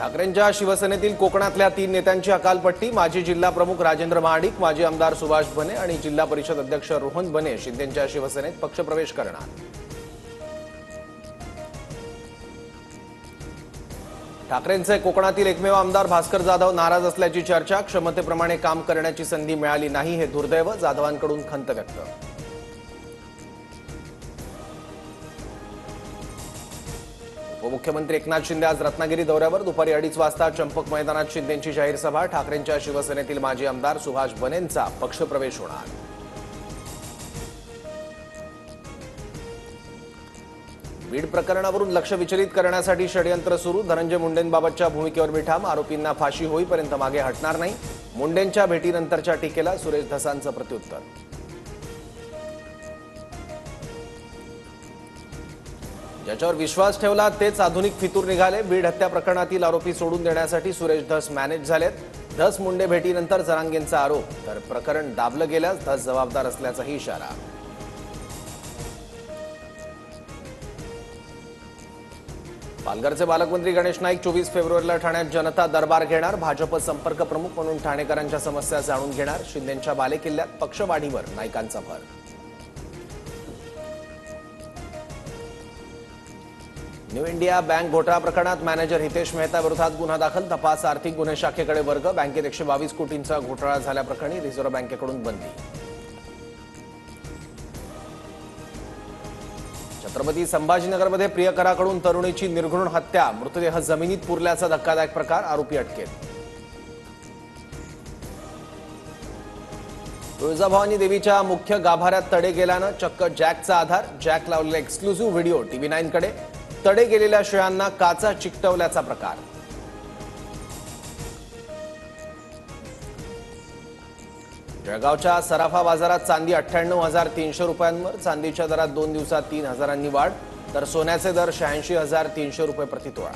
ठाकरेंच्या शिवसेनेतील कोकणातल्या 3 नेत्यांची अकालपट्टी। माजी जिल्हा प्रमुख राजेंद्र महाडिक, माजी आमदार सुभाष बने आणि जिल्हा परिषद अध्यक्ष रोहन बने शिंदेंच्या शिवसेनेत पक्षप्रवेश करणार। ठाकरेंचे कोकणातील एकमेव आमदार भास्कर जाधव नाराज असल्याची चर्चा। क्षमतेप्रमाणे काम करण्याची संधी मिळाली नाही हे दुर्दैव, जाधवांकडून खंत व्यक्त। उपमुख्यमंत्री एकनाथ शिंदे आज रत्नागिरी दौऱ्यावर। दुपारी 2:30 वाजता चंपक मैदानात शिंदेंची जाहीर सभा। ठाकरेंच्या शिवसेनेतील माजी आमदार सुभाष बनेंचा पक्षप्रवेश होणार। बीड प्रकरणावरून लक्ष विचलित करण्यासाठी षडयंत्र सुरू। धनंजय मुंडेंबाबतच्या भूमिकेवर बेठाम, आरोपींना फाशी होईपर्यंत मागे हटणार नाही। मुंडेंच्या भेटीनंतरच्या टीकेला सुरेश धसांचं प्रत्युत्तर। ज्याच्यावर विश्वास ठेवला तेच आधुनिक फितूर निघाले। बीड हत्या प्रकरणातील आरोपी सोडून देण्यासाठी सुरेश धस मॅनेज झालेत। धस मुंडे भेटीनंतर जरांगेंचा आरोप, तर प्रकरण दाबलं गेल्यास धस जबाबदार असल्याचाही इशारा। पालघरचे पालकमंत्री गणेश नाईक 24 फेब्रुवारीला ठाण्यात जनता दरबार घेणार। भाजप संपर्क प्रमुख म्हणून ठाणेकरांच्या समस्या जाणून घेणार। शिंदेंच्या बालेकिल्ल्यात पक्षवाढीवर नाईकांचा भर। न्यू इंडिया बँक घोटाळा प्रकरणात मॅनेजर हितेश मेहता विरोधात गुन्हा दाखल। तपास आर्थिक गुन्हे शाखेकडे वर्ग। बँकेत 122 कोटींचा घोटाळा झाल्याप्रकरणी रिझर्व्ह बँकेकडून बंदी। छत्रपती संभाजीनगरमध्ये प्रियकराकडून तरुणीची निर्घृण हत्या। मृतदेह जमिनीत पुरल्याचा धक्कादायक प्रकार। आरोपी अटकेत। तुळजाभवानी देवीच्या मुख्य गाभाऱ्यात तडे गेल्यानं चक्क जॅकचा आधार। जॅक लावलेला एक्सक्लुझिव्ह व्हिडिओ TV9 कडे। तडे गेलेल्या शेळ्यांना काचा चिकटवल्याचा प्रकार। जळगावच्या सराफा बाजारात चांदी 98,300 रुपयांवर। चांदीच्या दरात 2 दिवसात 3,000 वाढ, तर सोन्याचे दर 86,300 रुपये प्रति तोळा।